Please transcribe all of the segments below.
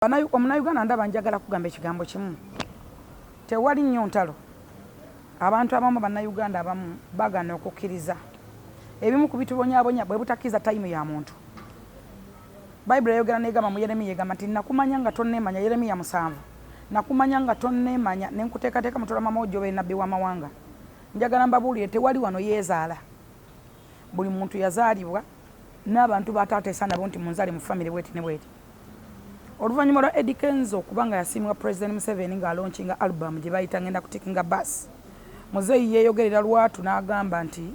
Omunnayuganda ndaba njagala kugamba ekigambo kimu. Tewali nnyo ntalo. Abantu abamu bannayuganda abamu bagana okukkiriza ebimu ku bitubonyaabonya bwe butakkiriza tayimu ya muntu. Bayibuli eyogera n'egamba mu Yeremiya egamba nti nakumanya nga tonneemanya, Yeremiya 7. Nakumanya nga tonneemanya ne nkuteekateeka mu mama wo gy'obeera nnabbi w'amawanga. Njagala mbabuulire tewali wano yeezaala. Buli muntu yazaalibwa n'abantu batateesa nabo nti munzaale mu famire bweti ne bweti. Oluvannyuma lwa Eddie Kenzo kubanga yasiimibwa President Museveni ng'alonkinga album gye bayita ngenda kutikinga bus. Muzeeyi yeeyogerera lwatu n'agamba nti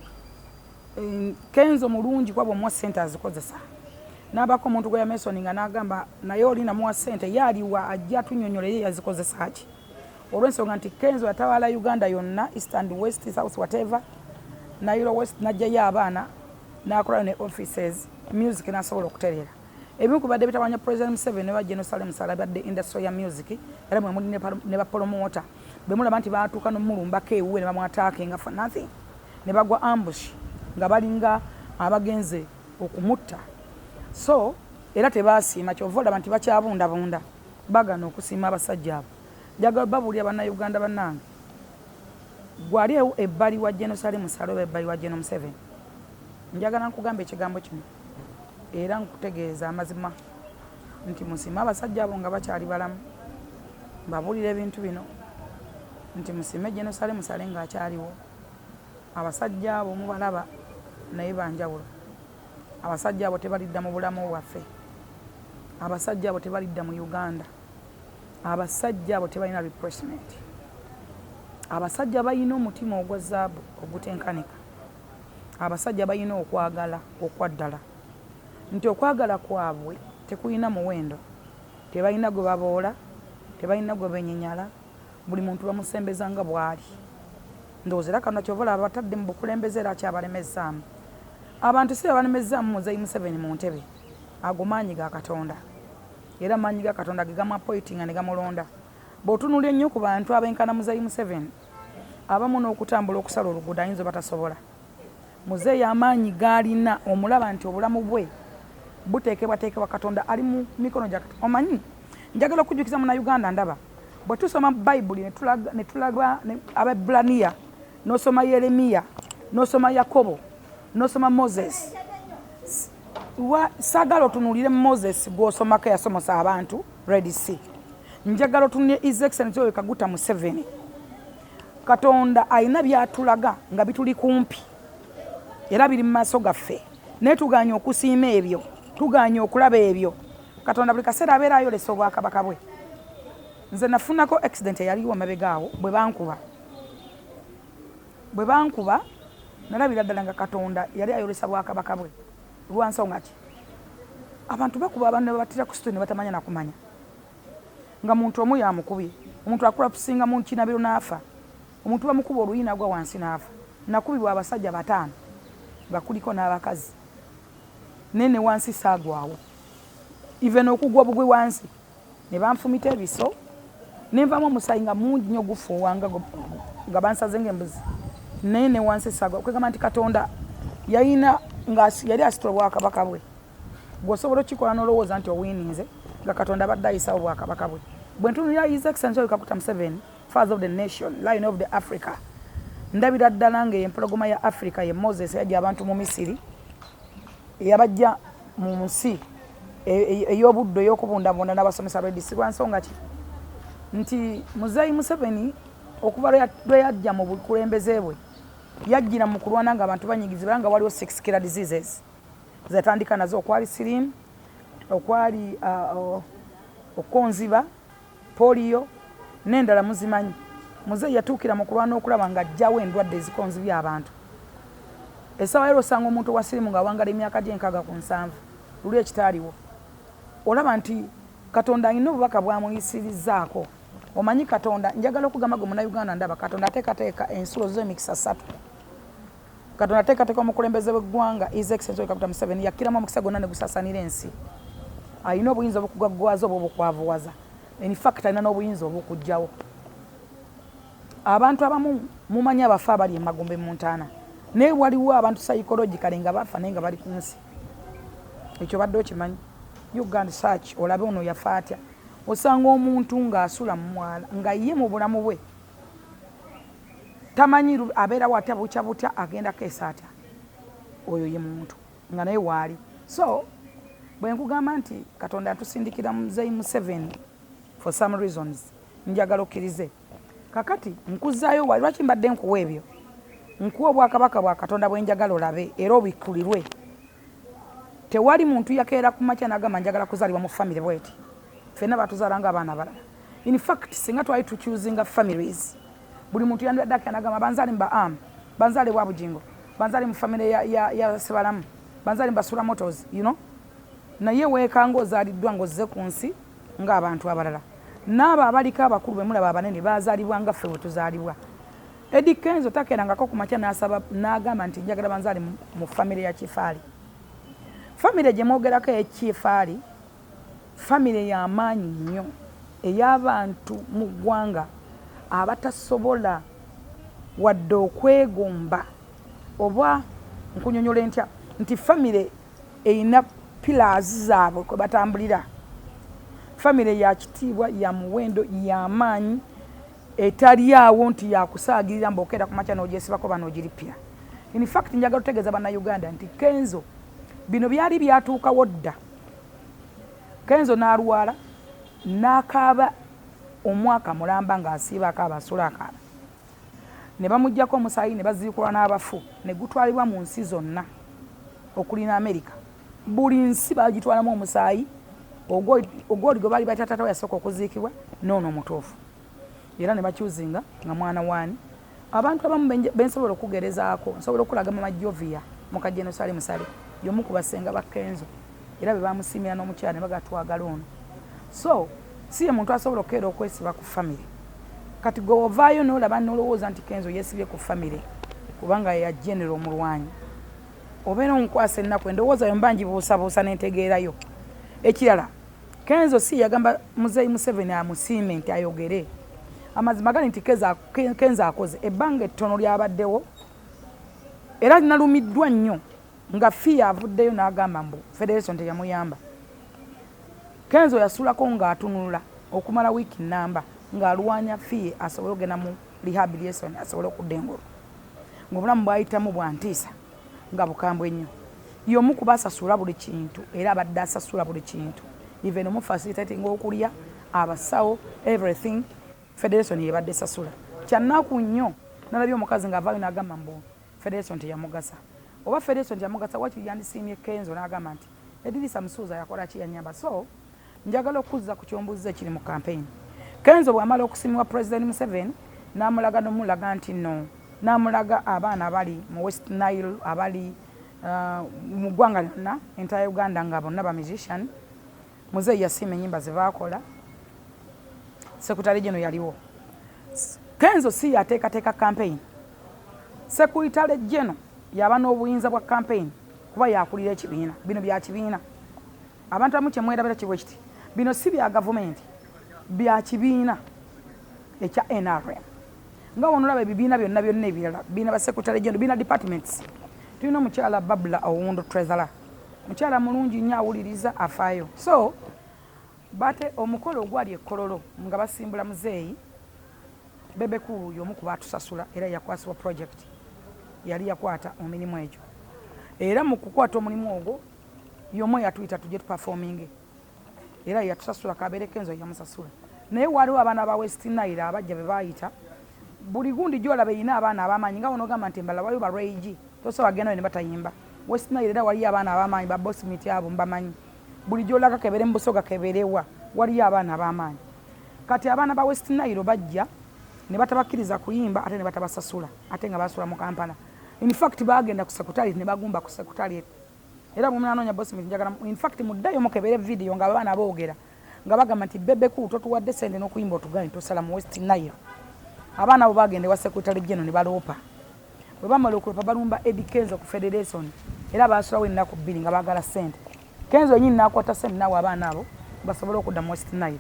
Kenzo mulungi kwabo muwa ssente azikozesa. N'abako omuntu gwe yamesoninga n'agamba naye olina muwa ssente yaaliwa ajja atunnyonnyola ye yazikozesa ki. Olw'ensonga nti Kenzo yatawaala Uganda yonna, East and West, South whatever, Nairo West n'ajjayo abaana n'akolayo ne offices, music n'asobola okutereera. Ebimu ku badde bitawanya President Museveni ne ba Jerusalem salabadde industry ya music era mwe muli ne ba promoter. Bwe mulaba nti baatuuka n'omulumbako ewuwe ne bamwataakinga for nothing. Ne bagwa ambush nga balinga abagenze okumutta. So era tebaasiima kyova olaba nti bakyabundabunda bagana okusiima abasajja abo. Njagala babuulira bannayuganda bannange gwali ebbali wa Jerusalem saloba ebbali wa General Museveni. Njagala nkugamba ekigambo kino era nkutegeeza amazima nti musiima abasajja abo nga bakyali balamu. Mbabuulira ebintu bino nti musiime Jerusalem sale ng'akyaliwo. Abasajja abo mubalaba naye banjawulo. Abasajja abo tebalidda mu bulamu bwaffe. Abasajja abo tebalidda mu Uganda. Abasajja abo tebalina replacement. Abasajja balina omutima ogwa zaabu ogutenkanika. Abasajja balina okwagala okwaddala. Nti okwagala kwabwe tekulina muwendo. Tebalina gwe baboola, tebalina gwe benyenyala, buli muntu bamusembeza nga bw'ali. Ndowooza era kano kyovola abatadde mu bukulembeze era akyabalemezaamu. Abantu si babalemezaamu Muzeeyi Museveni mu ntebe. Ago maanyi ga Katonda. Era maanyi ga Katonda ge gamappointinga ne gamulonda. Bw'otunuulira ennyo ku bantu abenkana Muzeeyi Museveni, abamu n'okutambula okusala oluguudo ayinza batasobola. Muzeeyi amaanyi g'alina omulaba nti obulamu bwe buteekebwateekebwa Katonda ali mu mikono gya Katonda. Omanyi njagala okujjukiza Munnayuganda ndaba bwe tusoma Bayibuli ne tulaga Abaebbulaniya, n'osoma Yeremiya, n'osoma Yakobo, n'osoma Moses. Saagala otunuulire Moses gw'osomako yasomesa abantu Red Sea. Njagala otunulire His Excellency Yoweri Kaguta Museveni. Katonda alina by'atulaga nga bituli kumpi era biri mu maaso gaffe. Naye tuganye okusiima ebyo, tuganye okulaba ebyo. Katonda buli kaseera abeera ayolesa obwakabaka bwe. Nze nafunako accident eyaliwo mabega awo bwe bankuba nalabira ddala nga Katonda yali ayolesa bwakabaka bwe. Lwa nsonga ki? Abantu bakuba abantu ne babatira ku sitoni ne batamanya nakumanya. Nga muntu omu yamukubye. Omuntu akula kusinga mu kinabiro n'afa. Omuntu bamukuba oluyina agwa wansi n'afa. Nakubibwa abasajja 5 nga kuliko n'abakazi. Nene wansi saagwawo. Even okugwa bugwe wansi. Ne banfumita ebiso. Ne nvamu omusaayi nga mungi nnyo gufuuwanga nga bansaze ng'embuzi. Nene wansi saagwawo. Kwegamba nti Katonda yalina yali asitula bwakabaka bwe. Gw'osobola okikola n'olowooza nti owiininze nga Katonda abadde ayisawo bwakabaka bwe. Bwe ntunuulira His Excellency Yoweri Kaguta Museveni, Father of the Nation, Lion of the Africa, ndabira ddala ng'empologoma ya Africa ye Moses yajja abantu mu Misiri, eyabajja mu nsi ey'obuddo ey'okubundabunda n'abasomesa Red Sea. Lwa nsonga ki? Nti Muzeeyi Museveni okuva lwe yajja mu bukulembeze bwe yajjira mu kulwana nga abantu banyigizibwa nga waliwo 6 killer diseases zetandika nazo okwali sirimu, okwali okonziba, polio n'endala muzimanyi. Muzeeyi yatuukira mu kulwana okulaba nga ajjawo endwadde ezikonzibya abantu. Essaawa leero osanga omuntu wa sirimu ng'awangala emyaka gye 67 luli ekitaaliwo. Olaba nti Katonda alina obubaka bw'amuyisirizzaako. Omanyi Katonda, njagala okugamba gwe Munnayuganda ndaba Katonda ateekateeka ensulo z'emikisa 3. Katonda ateekateeka omukulembeze w'eggwanga His Excellency Yoweri Kaguta Museveni yakkiramu omukisa gwonna ne gusaasaanira ensi. Alina obuyinza obukugwaggwaza oba obukwavuwaza. In fact alina n'obuyinza obukugjawo. Abantu abamu mumanyi abafa abali emagombe mu ntaana. Naye waliwo abantu psychologically nga bafa naye nga bali ku nsi. Ekyo badde okimanyi. Uganda search olabe ono yafa atya. osanga omuntu ng'asula mu mwala nga ye mu bulamu bwe tamanyi abeera watya butya butya agenda keesa atya oyo ye muntu nga naye waali. So bwe nkugamba nti Katonda atusindikira Muzeeyi Museveni for some reasons njagala okkirize kakati nkuzaayo wali lwaki mbadde nkuwa ebyo nkuwa obwakabaka bwa Katonda bwe njagala olabe era obikkulirwe. Tewali muntu yakeera ku makya n'agamba njagala kuzaalibwa mu family bweti ffenna batuzaalanga abaana balala. In fact singa twali tukyuzinga families buli muntu yandadde anagamba banzaale mba banzaale bwa bugingo banzaale mu family ya Sebalamu banzaale mbasula motors you know naye weekanga ozaaliddwa ng'ozze ku nsi ng'abantu abalala. N'abo abaliko abakulu be mulaba abanene baazaalibwa nga ffe bwe tuzaalibwa. Eddie Kenzo takeerangako ku makya n'asaba n'agamba nti njagala banzaale mu family ya Kifaali. Family gye mwogerako ey'Kifaali family y'amaanyi nnyo ey'abantu mu ggwanga abatasobola wadde okwegomba oba nkunyonyola ntya nti family eyina pillars zaabwe kwe batambulira. Family ya kitiibwa ya muwendo y'amaanyi etali awo nti yakusaagirira mbokera ku makya n'ogyesibako banoogiripira. In fact njagala otegeeza bannayuganda nti Kenzo bino byali byatuukawo dda. Kenzo n'alwala n'akaaba omwaka mulamba ng'asiibako abasula akaaba ne bamuggyako omusaayi ne baziikula n'abafu ne gutwalibwa mu nsi zonna okulina America. Buli nsi bagitwalamu omusaayi ogwoli gwe baali batatatawo yasooka okuziikibwa noono omutuufu era ne bakyuzinga nga mwana waani. Abantu abamu bensobola okugerezaako nsobola okulaga Mama Jovia mu Kajenosale Musale y'omu ku basenga ba Kenzo era be bamusiimira n'omukyala ne bagatwagala ono. So si ye muntu asobola okukeera okwesiba ku family. Kati gwe ovaayo n'olaba n'olowooza nti Kenzo yeesibye ku family kubanga ya general omulwanyi obeera onkwasa ennaku endowooza yo mbangi buusabuusa n'entegeerayo. Ekirala Kenzo si yagamba Muzeeyi Museveni amusiime nti ayogere. Amazima gali nti Kenzo akoze ebbanga ettono lyabaddewo era nalumiddwa nnyo nga Fiya avuddeyo n'agamba mbu Federation teyamuyamba. Kenzo yasulako ng'atunula okumala wiiki nnamba ng'alwanya Fiya asobole okugenda mu rehabilitation asobole okudda engulu ng'obulamu bwayitamu bwantiisa nga bukambwe nnyo. Y'omu ku basasula buli kintu era abadde asasula buli kintu even omufacilitating okulya abasawo everything Federation yebadde sasula. Kyannaku nnyo nalabye omukazi ng'avaayo n'agamba mbu Federation teyamugasa oba Federation teyamugasa wakiri yandisiimye Kenzo n'agamba nti Edirisa Musuuza yakola ki yanyamba. So njagala okuzza ku kyombuuzi ekiri mu campaign. Kenzo bw'amala okusiimibwa President Museveni n'amulaga n'omulaga nti no n'amulaga abaana abali mu West Nile abali mu ggwanga lyonna entire Uganda nga bonna ba musician. Muzeeyi yasiima ennyimba ze baakola. Sekutale gino yaliwo. Kenzo si yateekateeka campaign. Sekutale gino yaba n'obuyinza bwa campaign kuba yakulira ekibiina. Bino bya kibiina. Abantu abamu kye mwerabira kiwe kiti. Bino si bya gavumenti bya kibiina ekya NRM. Nga wonolaba ebibiina byonna byonna ebirala biina ba sekutale gino biina departments. Tulina omukyala Babula Owundo Treasurer. Mukyala mulungi nnyo awuliriza afaayo. So bate omukolo ogwali ekkololo nga basimbula Muzeeyi Bebeku y'omu ku baatusasula era yakwasibwa project yali yakwata omirimu egyo era mu kukwata omulimu ogwo y'omu yatuyita tujje tuperforming era yatusasula kabeere Kenzo yamusasula. Naye waliwo abaana ba West Nile abajja be baayita buli gundi gy'olaba eyina abaana ab'amaanyi nga wonogamba nti mbala waliwo ba Regi tosobola bagenda ne batayimba. West Nile era waliyo abaana ab'amaanyi ba Boss Meet abo mbamanyi buli gy'olaga kebere mu Busoga keberewa waliyo abaana ab'amaanyi. Kati abaana ba West Nile bajja ne batabakkiriza kuyimba ate ne batabasasula ate nga basula mu Kampala. In fact bagenda ku sekutali ne bagumba ku sekutali era bwe munanoonya Boss Meet njagala in fact muddayo mu kebere video nga abaana boogera nga bagamba nti Bebeku totuwadde sente n'okuyimba otugani tosala mu West Nile. Abaana abo bagenda wa sekutali geno ne baloopa. Bwe bamala okuloopa balumba Eddie Kenzo ku Federation era baasulawo ennaku bbiri nga baagala sente. Kenzo yennyini n'akwata sente naawe abaana abo basobole okudda mu West Nile.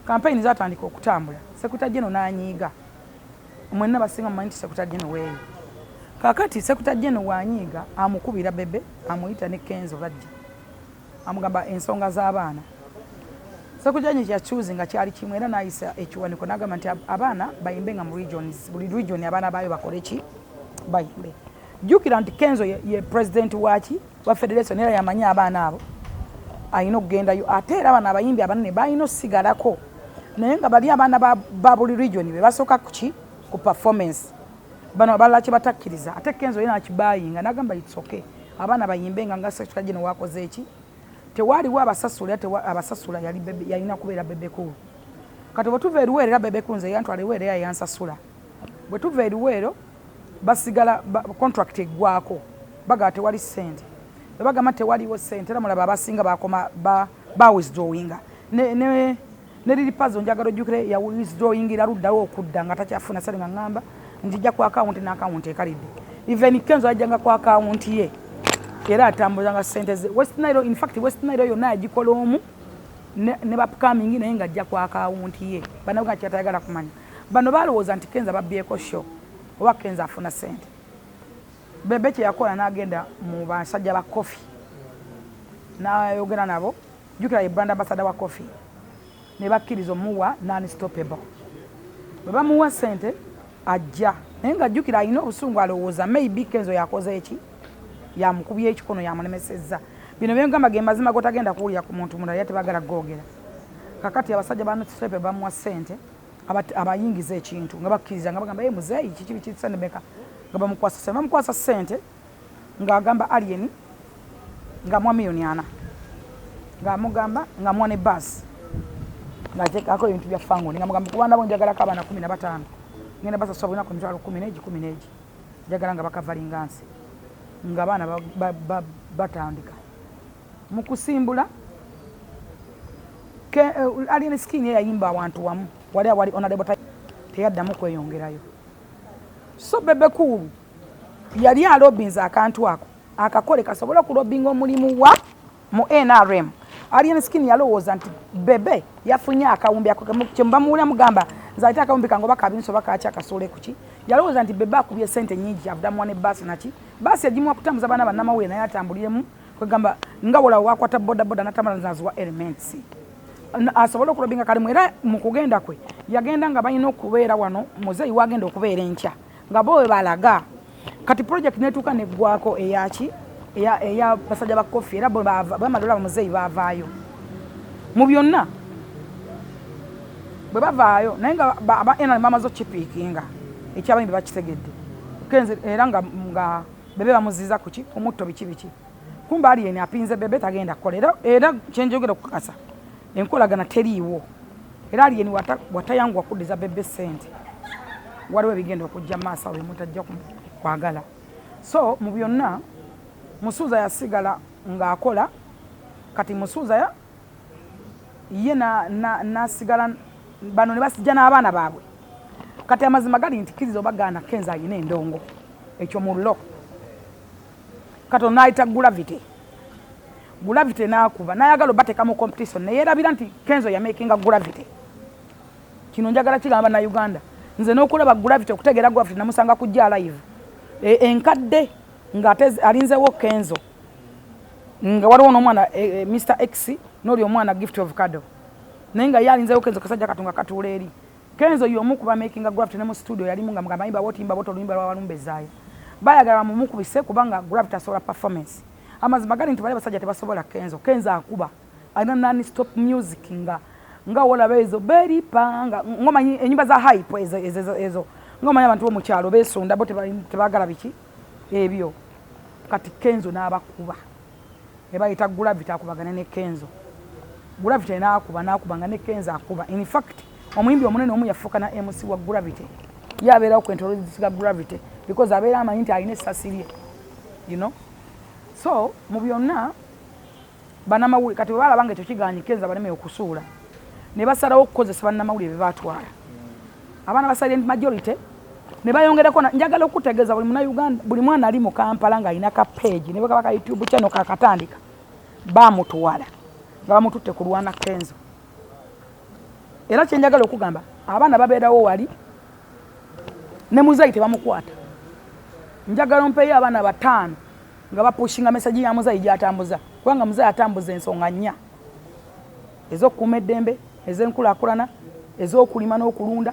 Campaign zaatandika okutambula. Sekutali geno n'anyiiga. Mwenna basinga mumanyi nti sekutali geno weeyo. Kakati sekutali geno wanyiiga amukubira Bebe amuyita ne Kenzo bajja. Amugamba ensonga z'abaana. Ssekujjanyi kya choosing nga kyali kimwe era n'ayisa ekiwaniko n'agamba nti abaana bayimbe nga mu regions, buli region abaana baayo bakole ki bayimbe. Jjukira nti Kenzo ye president wa federation era yamanyi abaana abo ayina okugendayo ate era abaana abayimbi abanene balina osigalako naye nga bali abaana ba buli region be basooka ku performance bano abalala kye batakkiriza ate Kenzo yena akibayinga n'agamba it's okay abaana bayimbe nga sekajjeno wakoze eki tewaliwo abasasula yalina kubeera Bebe Cool kati bwe tuva eruweero era Bebe Cool nze yantwala eruweero era yansasula bwe tuva eruweero basigala contract eggwako bagaa tewali ssente bwe bagamba tewaliwo ssente era mulaba abasinga bakoma ba withdrawinga ne liripazo njagala ojjukire ya withdrawingira luddawo okudda nga takyafuna sale nga ngamba njija ku akawunti n'akawunti ekalidde even Kenzo ajjanga ku akawunti ye era atambuzanga ssente ze West Nile in fact West Nile yonna yagikola omu ne bapkamingi naye nga ajja ku akawunti ye bano nga kyatayagala kumanya bano balowooza nti Kenzo babbyeko show oba Kenzo afuna ssente Bebe kye yakola n'agenda mu basajja ba Kofi n'ayogera nabo jjukira ye brand ambassador wa Kofi ne bakkiriza omuwa non-stoppable bwe bamuwa ssente ajja naye nga jjukira alina obusungu alowooza maybe Kenzo yakoze eki yamukubye ekikono yamulemesezza bino byengamba ge mazima gotagenda kuwulira ku muntu mulala tebagala googera kakati abasajja ba non-stoppable bamuwa ssente abayingiza ekintu nga bakkiriza nga bagamba muzeeyi kiki bikisane beka nga bamukwasa ssente ng'agamba alien nga mwa milioni 4 ng'amugamba nga mwa ne basi ng'ateekako ebintu bya fangoni nga mugamba kubaana bo njagalako abaana 15 ngenda basasula bulinaku emitwalo 10 njagala nga bakavalinga nsi ng'abaana batandika mu kusimbula alien skin yayimba awantu wamu wali honorable teyaddamu kweyongerayo so Bebe Cool yali alobinza akantu ako akakole kasobola okulobinga omulimu wa mu NRM alien skin yalowooza nti Bebe yafunye akawumbi ako kyembamuwula mugamba nzaite akawumbi kango bakabinso bakaacha kasole kuki yalowooza nti Bebe akubye sente nyingi avudamu ne basi naki basi yagimu kutambuza abana bannamawulire naye atambuliremu kwegamba nga wola wakwata boda natamalanazi wa elements asobola okulobinga kalimu era mu kugenda kwe yagenda nga balina okubeera wano muzeeyi wagenda okubeera enkya nga bowe balaga kati project netuuka neggwako eya basajja ba Kofi era bamadola muzeeyi bavaayo mu byonna bwe bavaayo naye nga bamaze okipiikinga ekyabayimbi bakitegedde Kenzo era nga Bebe bamuziza kuki omutto biki kumba ali yene apinze Bebe tagenda kukola era kyenjogera okukasa enkolagana teriiwo era ali yene watayangwa kuddiza Bebe ssente waliwo ebigenda okujja maaso we mutajja kwagala so mu byonna Musuuza yasigala ng'akola kati Musuuza ye nasigala bano ne basijja n'abaana baabwe kati amazima gali nti kiriza obagaana Kenzo ayina endongo ekyo mu lo kati onaayita Gravity n'akuba n'ayagala obateeka mu competition naye erabira nti Kenzo yamakinga Gravity kino njagala kigamba na Uganda nze n'okulaba Gravity okutegeera Gravity namusanga kujja live enkadde ng'ate alinzewo Kenzo nga waliwo n'omwana Mr X n'oli omwana Gift of Kado naye nga yalinzewo Kenzo kasajja katunga katuula eri Kenzo y'omu ku bamakinga Gravity ne mu studio yalimu nga mugamba yimba wotimba boto oluyimba lw'abalumbezaayo bayagala mumukubise kubanga Gravity asobola performance amazima gali nti bali basajja tebasobola Kenzo akuba alina non-stop music nga olaba ezo beripanga ngomanyi enyumba za hype ezo ngomanyi abantu bo mu kyalo beesonda bo tebagala biki ebyo kati Kenzo n'abakuba ebayita Gravity akubagana ne Kenzo Gravity n'akubanga ne Kenzo akuba in fact omuyimbi omunene omu yafuuka na MC wa Gravity yabeerawo ku introduce ga Gravity because abeera amanyi nti alina essasirye you know so mu byonna bannamawulire kati bwe balabanga ekyo kiganyi Kenzo baleme okusuula ne basalawo okukozesa bannamawulire be batwala abaana ba silent majority ne bayongerako njagala okutegeeza buli Munnayuganda buli mwana ali mu Kampala ng'alina ka page ne baka YouTube channel kakatandika bamutuwala nga bamututte ku lwana Kenzo era kyenjagala okugamba abaana babeerawo wali ne muzeeyi tebamukwata njagala mpeeyo abaana 5 nga bapushinga message ya muzeeyi gy'atambuza kubanga muzeeyi atambuza ensonga 4 ez'okukuuma eddembe ez'enkulaakulana ez'okulima n'okulunda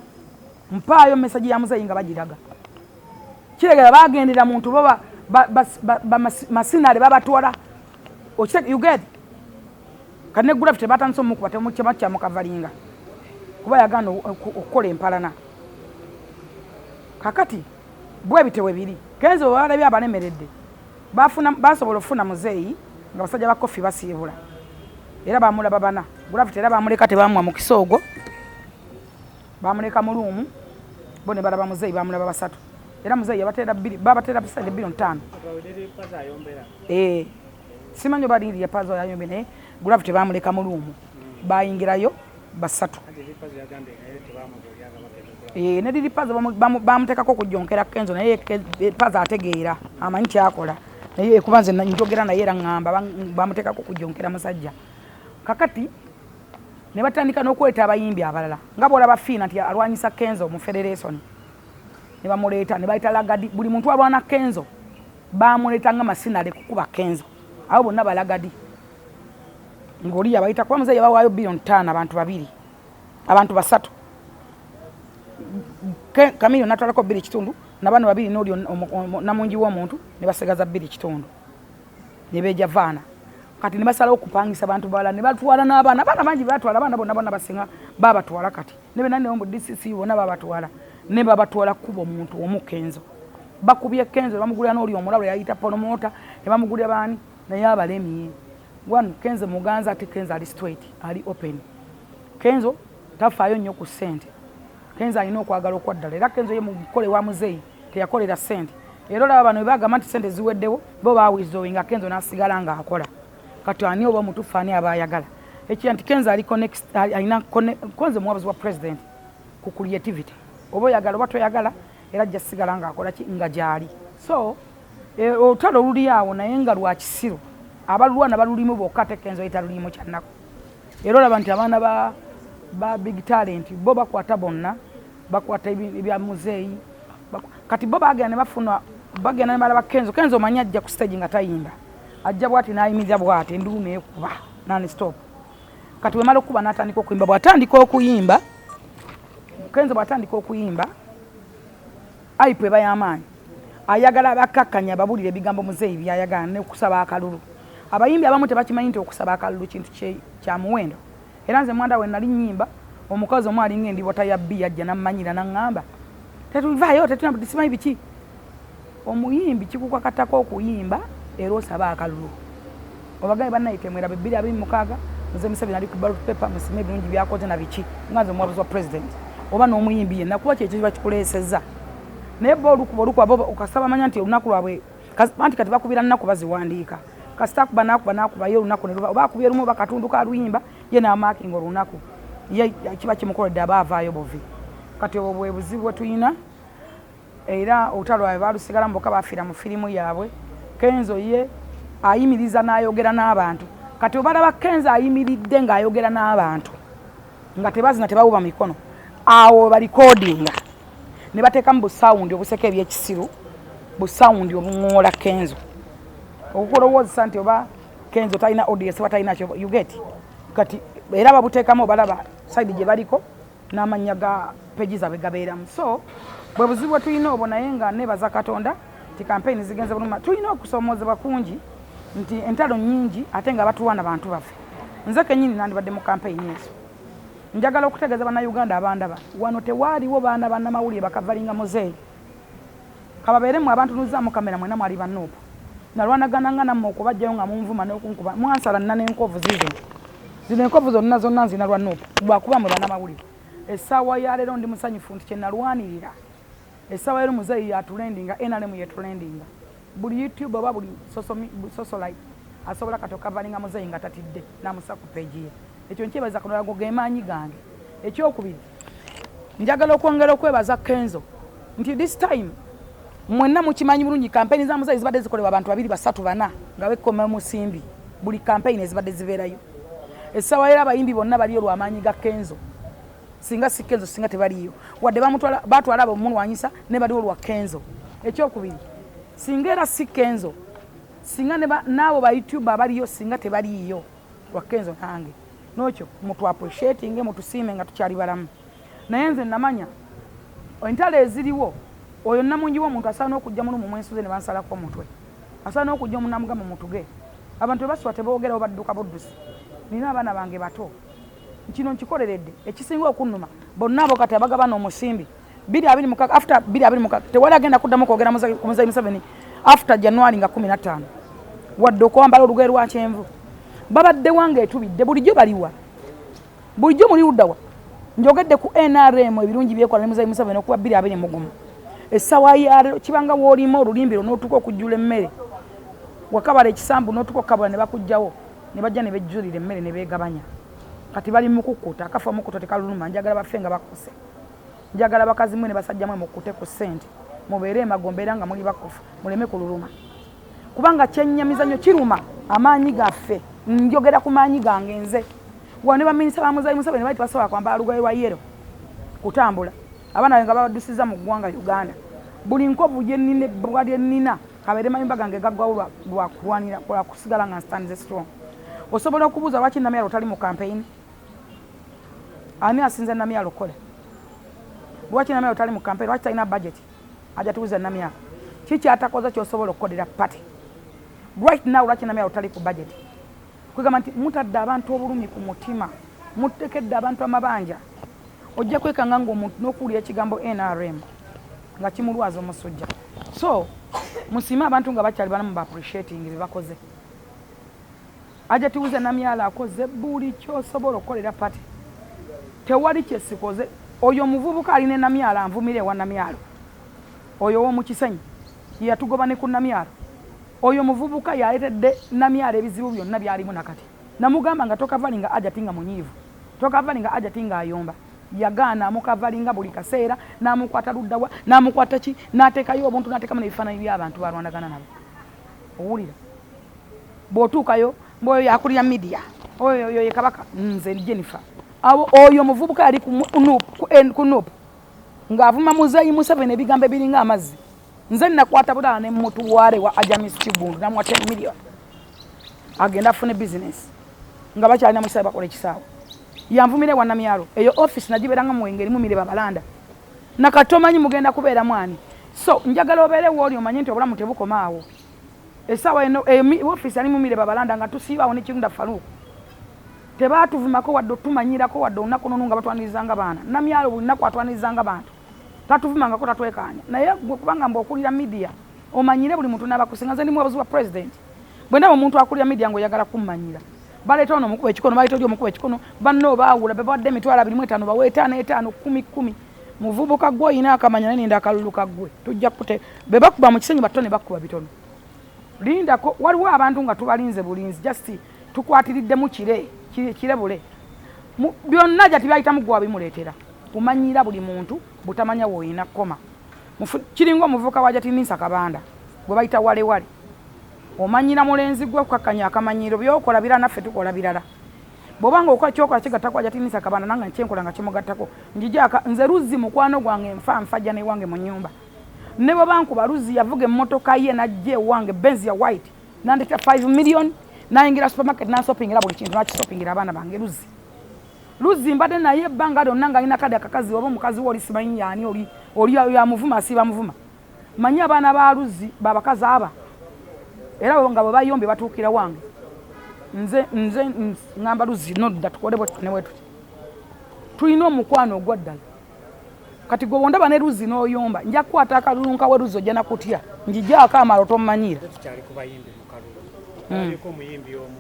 mpaayo message ya muzeeyi nga bagiraga kiregera bagendera muntu baba masinale babatwala you get kane gravity batandise omukuba mu kyama kya mukavalinga kuba yagana okukola empalana kakati bwe bitewe biri kenzo balabye abanemeredde basobola okufuna muzeeyi nga basajja ba kofi basiibula era bamulaba bana gravity era bamuleka tebamwa mu kisoogo bamuleka mu luumu bo ne balaba muzeeyi bamulaba basatu era muzeeyi babatera bisande bilioni 5 simanyi baliri ya pazo yayombe naye gravity bamuleka mu luumu bayingirayo basatu ne diri pazo bamutekako okujonkera kenzo naye pazo ategeera amanyi kyakola naye kubanze njogera naye era ngamba bamutekako okujonkera musajja kakati ne batandika n'okweta abayimbi abalala nga bwolaba fiina nti alwanyisa kenzo mu federation ne bamuleeta ne bayita lagadi buli muntu alwana kenzo bamuleeta nga masinale kukuba kenzo abo bonna balagadi ng'oli yabayita kuba muzeeyi bawaayo bilioni 5 abantu babiri abantu basatu Kamilio natwalako 2.5 nabano babiri n'oli namungi w'omuntu ne basigaza 2.5 ne beja vaana kati ne basala okupangisa abantu bala ne batwala n'abaana bangi batwala abaana bonna basinga babatwala kati ne benane ombu DCC bonna babatwala ne babatwala kubo omuntu omukenzo bakubye kenzo bamugulira n'oli omulabwe yayita promoter ne bamugulira baani naye abalemi one kenzo muganza ati kenzo ali straight ali open kenzo tafaayo nnyo ku sente kenzo alina okwagala okwaddala era kenzo ye mukole wa muzeeyi teyakolera sente era olaba bano bagamba nti sente ziweddewo bo bawizowinga kenzo n'asigala nga akola kati ani oba mutuufu ani aba ayagala ekyo nti kenzo alina konze muwabuzi wa president ku creativity oba oyagala oba toyagala era ajja sigala nga akola nga gyali so olutalo luli awo naye nga lwa kisiru abalwana balulimu bokka te kenzo yitalulimu kyannako era olaba nti abaana ba big talent bo bakwata bonna bakwata ebya muzeeyi kati bo bagenda ne bafuna bagenda ne balaba kenzo manyi ajja ku stage nga tayimba ajja bwati n'ayimiza bwati enduulu neekuba non stop kati wemala okuba n'atandika okuyimba bw'atandika okuyimba kenzo bw'atandika okuyimba aipu eba y'amaanyi ayagala abakkakkanya ababulira ebigambo muzeeyi byayagala n'okusaba akalulu abayimbi abamu tebakimanyi nti okusaba akalulu kintu kya muwendo era nze mwanda we nali nnyimba omukazi omu alinga endibota ya bbi yajja n'ammanyira n'aŋŋamba tetuvaayo tetisimanyi biki omuyimbi kikukwakatako okuyimba era osaba akalulu obagaye bannaye temwera 226 nze Museveni ali ku ballot paper musime ebirungi byakoze na biki nga nze omuwabuzi wa president oba n'omuyimbi yenna kuba kyekyo kiba kikuleesezza naye bo olukuba bo okasaba manya nti olunaku lwabwe anti kati bakubira nnaku baziwandiika kasita kuba nakuba ye olunaku ne luba oba akubye lumu oba katundu ka luyimba ye n'amaakinga olunaku ye kiba kimukoledde aba avaayo bovi kati obwo bwe buzibu bwe tulina era olutalo lwabwe baalusigala mbokka bafiira mu firimu yaabwe kenzo ye ayimiriza n'ayogera n'abantu kati obalaba kenzo ayimiridde ng'ayogera n'abantu nga tebazina tebawuba mikono awo balikodinga ne bateekamu busawundi obuseka ebyekisiru busawundi obuŋoola kenzo okulowoozesa nti oba kenzo talina audience oba talina kyo you get kati era babuteekamu obalaba side gye baliko n'amannya ga peji zaabwe gabeeramu so bwe buzibu bwe tulina obwo naye nga nebaza Katonda nti kampeyini zigenze buluma tulina okusomoozebwa kungi nti entalo nnyingi ate nga batuwana bantu baffe nze kennyini nandibadde mu kampeyini ezo njagala okutegeeza bannayuganda abandaba wano tewaaliwo baana bannamawulire bakavalinga muzeeyi kababeeremu abantu nuzaamu kamera mwena mwali bannuupu nalwanagana nammwe okubajjayo nga munvuma n'okunkuba mwansala nna n'enkovu zino enkovu zonna nzina lwannuupu lwakuba mwe bannamawulire essaawa ya leero ndi musanyufu nti kye nalwanirira essaawa leero muzeeyi yatulendinga NRM yetulendinga buli YouTube oba buli socialite asobola kati okavalinga muzeeyi nga tatidde n'amusa ku peegi ye ekyo nkyebaza Katonda go ge maanyi gange ekyokubiri njagala okwongera okwebaza kenzo nti this time mwenna mukimanyi bulungi kampeyini za muzeeyi zibadde zikolebwa abantu 2 3 4 nga bekkoma musimbi buli kampeyini ezibadde zibeerayo essaawa era abayimbi bonna baliyo lw'amaanyi ga kenzo singa si kenzo singa tebaliyo wadde batwala abo mumulwanyisa ne baliwo lwa kenzo ekyokubiri singa era si kenzo singa n'abo ba YouTube abaliyo singa tebaliyo lwa kenzo nange nokyo mutu appreciating mutu siime nga tukyali balamu naye nze namanya entale eziriwo oyo namungi w'omuntu asaana okujja mulu mu mwensuze ne bansalako omutwe asaana okujja omunamugama mutuge abantu bebaswa teboogerawo badduka buddusi nina abaana bange bato kino nkikoleredde ekisinga okunnuma bonna abo kati abagabana omusimbi 2026 after 2026 tewali agenda kuddamu kwogera ku Muzayi Museveni after January nga 15 wadde okwambala olugoye lwa kyenvu babadde wange etubidde bulijjo baliwa bulijjo muli luddawa njogedde ku NRM ebirungi byekola ne Muzayi Museveni okuba 2025 essawa ya kibanga woolima olulimbiro n'otuka okujjula emmere wakabala ekisambu n'otuka okukabula ne bakujjawo ne bajja ne bejjulira emmere ne beegabanya kati bali mukukuta akafa mukuta tekaluluma njagala bafe nga bakuse njagala bakazi mwe ne basajja mwe mukute ku ssente mubeere emagombe era nga muli bakufa muleme kululuma kubanga kyennyamizanyo kiruma amaanyi gaffe njogera ku maanyi gange nze wane baminisita ba Muzayi Museveni baiti basobola kwambala lugoye lwa yero kutambula abaana nga babadusiza mu ggwanga Uganda buli nkovu gye nnina ebbwa lye nnina kabeere mayumba gange gaggwawo lwa kulwanira lwa kusigala nga stand strong osobola okubuuza lwaki Namyalo tali mu campaign ani asinze Namyalo kola lwaki Namyalo tali mu campaign lwaki talina budget ajatuuza Namyalo kiki atakoze kyosobola okukolera party right now lwaki Namyalo tali ku budget kwegamba nti mutadde abantu obulumi ku mutima mutekedde abantu amabanja ojja kwekanga ng'omuntu n'okuwulira ekigambo NRM nga kimulwaza omusujja so musime abantu nga bakyali balamu ba appreciating bye bakoze aja tuuze Namyalo akoze buli kyosobola okukolera party tewali kyesikoze oyo omuvubuka aline Namyalo anvumire wa Namyalo oyo w'omu Kisenyi yatugoba ne ku Namyalo oyo muvubuka yaleetedde Namyalo ebizibu byonna byalimu nakati namugamba nga tokavalinga ajatinga munyiivu tokavalinga ajatinga ayomba yagaana amukavalinga buli kaseera n'amukwata luddawa n'amukwata ki n'ateekayo obuntu n'ateekamu n'ebifaananyi by'abantu balwanagana nabo owulira bw'otuukayo mboyo yakulira media oyo ye kabaka nze Jennifer awo oyo muvubuka yali ku nup ng'avuma Muzayi Museveni ebigambo ebiringa amazzi nze nakwata budala ne mutuwale wa Ajamis Kibundu namwa 10 million agenda afune business nga bakyalina mu kisaawe bakola ekisaawe yanvumire wa Namyalo eyo office nagiberanga mu Wengeri mu Mire Babalanda nakatomanyi mugenda kubeera mwani so njagala obeere woli omanye nti obulamu tebukomaawo essaawa eno office ali mu Mire Babalanda nga tusiibaawo ne Kirunda Faruku tebaatuvumako wadde otumanyirako wadde olunaku nono nga batwanirizanga baana Namyalo buli nnaku atwanirizanga bantu tatuvumangako tatwekaanya naye kubanga mbu okulira media omanyire buli muntu n'abakusinga nze ndi muwabuzi wa president bwe ndaba omuntu akulira media ng'oyagala kummanyira baleeta ono omukuba ekikono baleeta oli omukuba ekikono banno baawula bebawadde emitwalo 25 bawe 5 10 muvubuka gwe oyina akamanya naye ninda akalulu kaggwe tujja kute be bakuba mu Kisenyi bato ne bakuba bitono lindako waliwo abantu nga tubalinze bulinzi just tukwatiriddemu kirebule byonna jati bayitamu gwe wabimuleetera kumanyira buli muntu butamanya woyina koma kiringo omuvuka wa Jatinisa Kabanda gwe bayita walewale omanyira mulenzi gwe kukakanya akamanyiro byokola birala naffe tukola birala bwobanga okola kyokola kigatta kwa Jatinisa Kabanda nanga nkyenkola nga kimugattako njijaka nze Luzzi mukwano gwange nfajja ne wange mu nyumba ne bwebankuba Luzzi yavuga emmotoka ye najje wange Benz ya white nandika 5 million nayingira supermarket na shopping era buli kintu nakishoppingira abaana bange Luzzi mbadde naye ebbanga lyonna nga alina kadi akakazi oba omukazi we oli simanyi yaani oli yamuvuma asiiba muvuma manyi abaana ba Luzzi babakazi aba era nga bwe bayombe batuukira wange nze ngamba Luzzi nodda tukole bwe ne wetu tulina omukwano ogwaddala kati gwe bondaba ne Luzzi n'oyomba nja kukwata akalulunka we Luzzi ojja nakutya njijjaako amalo tomumanyira tukyali ku bayimbi mu kalulu aliko omuyimbi omu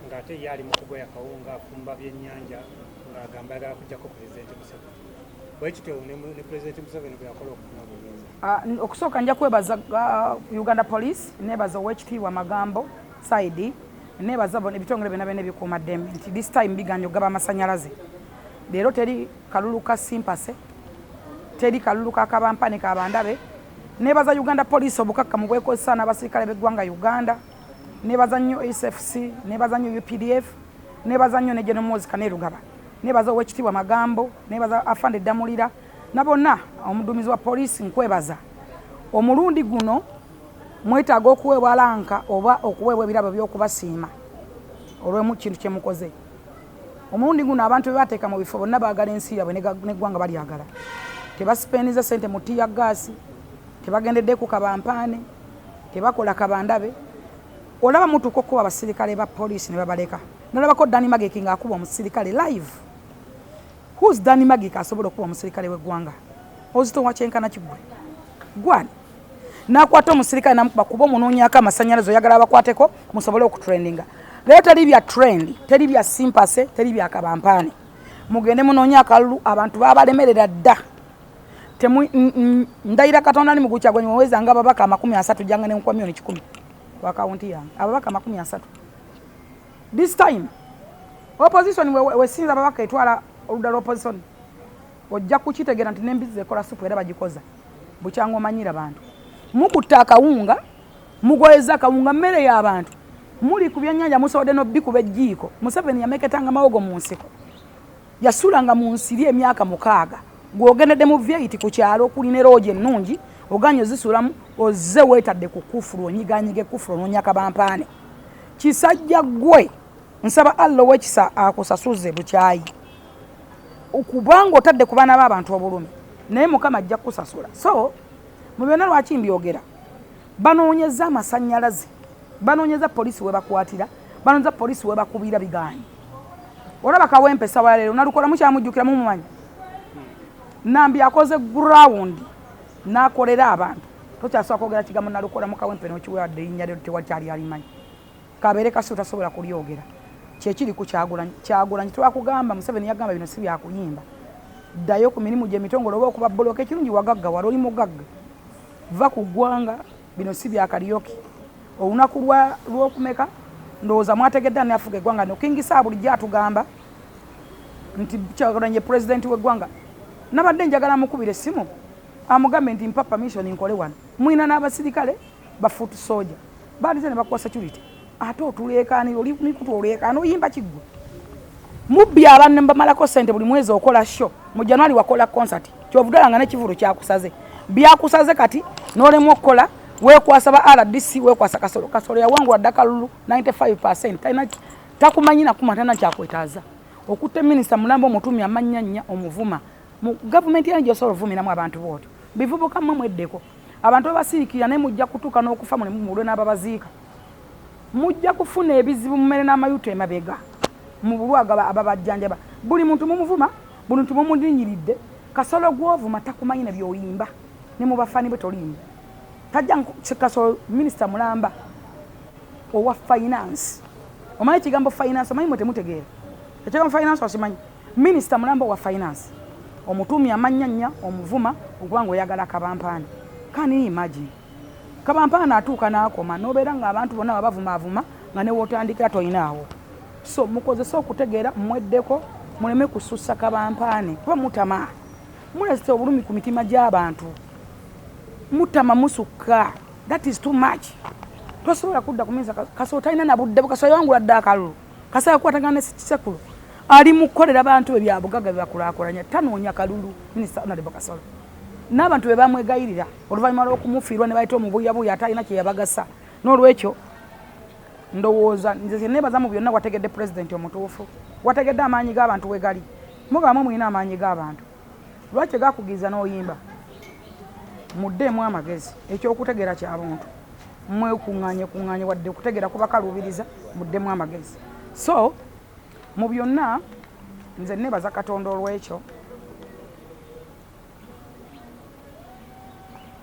ng'ate yali mu kugoya kawunga afumba byennyanja ng'agamba ayagala kujjako pulezidenti Museveni bwekityo ne pulezidenti Museveni bwe yakola okufuna obuyinza okusooka nja kwebaza Uganda Police nebaza Owekitiibwa Magambo Saidi nebaza ebitongole byonna byonna ebikuuma ddembe nti this time biganye ogaba amasanyalaze leero teri kalulu ka Simpase teri kalulu ka Kabampane Kabandabe nebaza Uganda Police obukakkamu bwekozesa n'abasirikale b'eggwanga Uganda nebaza nnyo SFC nebaza nnyo UPDF nebaza nnyo ne General Muzika ne Rugaba nebaza Owekitiibwa Magambo nebaza Afande Damulira na bonna omuduumizi wa poliisi nkwebaza omulundi guno mwetaaga okuweebwa lanka oba okuweebwa ebirabo by'okubasiima olw'emu kintu kye mukoze omulundi guno abantu bebateeka mu bifo bonna baagala ensi yabwe neggwanga balyagala tebasipendiza sente mu tiya gaasi tebagendedde ku kabampaane tebakola kabandabe olaba mutuuka okuba abasirikale ba poliisi ne babaleka nalabako Danny Mageki ng'akuba omusirikale live. Who's Danny Mageki asobola okuba omusirikale w'eggwanga? Ozito wakyenkana kigwe gwani n'akwata omusirikale namukuba kuba omunoonyaako amasannyalaze oyagala abakwateko musobole okutrendinga. Leero teri bya trend, teri bya simpase, teri bya kabampaane. Mugende munoonya akalulu abantu babalemerera dda. Ndayira Katonda ni mugukya gwe mweza nga babaka 30 janga ne nkwa milioni 10 kwa kaunti yange. Ababaka 30. This time opposition we sinza babaka etwala oludda opposition. Ojja kukitegera nti nembizi ekola supu era bagikoza. Bukyango omanyira bantu. Mukutta akawunga, mugoyeza akawunga mmere y'abantu. Muli ku byennyanja musode no bikuba ejjiiko. Museveni yameketanga mawogo mu nsiko. Yasulanga mu nsiri emyaka 6. Gwogendedde mu vyeti ku kyalo okuline roje ennungi oganye zisulamu ozze weetadde ku kufuru onyiganyige kufuru n'onyaka bampaane. Kisajja gwe nsaba Allah wekisa akusasuze bukyayi. Ukubanga otadde ku baana b'abantu obulumi naye Mukama ajja kusasula. So mu byonna lwaki mbyogera banoonyeza amasannyalaze banoonyeza poliisi we bakwatira banoonyeza poliisi we bakubira bigaanyi. Olaba Kawempe wa leero nalukola mukyamujjukira mu mumanyi Nambi akoze ground nakolera abantu tokyasobola kwogera kigambo nalukola mu Kawempe n'okiwadde erinnya lyo tewakyali alimanyi kabeere kasi otasobola kulyogera kyekiri ku Kyagulanyi twakugamba Museveni yagamba bino si byakuyimba ddayo ku mirimu gy'emitongole oba okuba bboloka ekirungi wagagga wali oli mugagga va ku ggwanga bino si byakalyoki olunaku lw'okumeka ndowooza mwategedde ani afuga eggwanga nokingisa bulijjo atugamba nti Kyagulanyi pulezidenti w'eggwanga nabadde njagala mukubira essimu amugambe nti mpa permission nkole wano mwina n'abasirikale ba foot soldier baalize ne bakuwa security ate otuleekaanira oli mikutu oleekaana oyimba kiggwe mubbi abantu ne bamalako ssente buli mwezi okola show mu January wakola concert kyovudala nga n'ekivulo kyakusaze byakusaze kati n'olemu okukola weekwasa ba RDC weekwasa Kasolo yawangula Dakalulu 95% takumanyi nakuma tana kyakwetaaza okutte minisita Mulambo omutumi amanyanya omuvuma mu government yange osobola ovumiramu abantu boto bivubuka mmwe mweddeko abantu abasirikira naye mujja kutuuka n'okufa mulwe n'ababaziika mujja kufuna ebizibu mmere n'amayuto emabega mu bulwaga ababajjanjaba buli muntu mumuvuma buli muntu mumulinyiridde Kasolo gw'ovuma takumanyi ne byoyimba ne mu bafani bwe tolimba tajja Kasolo minisita Mulamba owa finance omanyi kigambo finance omanyi mwetemutegeera ekigambo finance wasimanyi minisita Mulamba owa finance omutumi amanyanya omuvuma ogwanga oyagala kabampaane kani imagine kabampaane atuuka n'akoma n'obeera ng'abantu bonna babavuma nga ne wootandikira toyinaawo so mukozese okutegeera mweddeko muleme kusussa kabampaane kuba mutama mulesite obulumi ku mitima gy'abantu mutama musukka that is too much tosobola kudda ku minsa Kasolo talina na budde Kasolo yawangula dda akalulu Kasolo yakwatagana ne kisekulu ali mukolera abantu ebyabugaga byakulaakulanya tanoonya kalulu minisita Honorable Kasolo n'abantu be bamwegayirira oluvannyuma lw'okumufiirwa ne bayita omubuyabuya atalina kye yabagasa n'olwekyo ndowooza nze nebaza mu byonna wategedde pulezidenti omutuufu wategedde amaanyi g'abantu we gali mugamu mulina amaanyi g'abantu lwaki gakugiza n'oyimba muddeemu amagezi ekyokutegeera kyabuntu mwekuŋŋaanye wadde okutegeera kubakalubiriza muddeemu amagezi so mu byonna nze nebaza Katonda olw'ekyo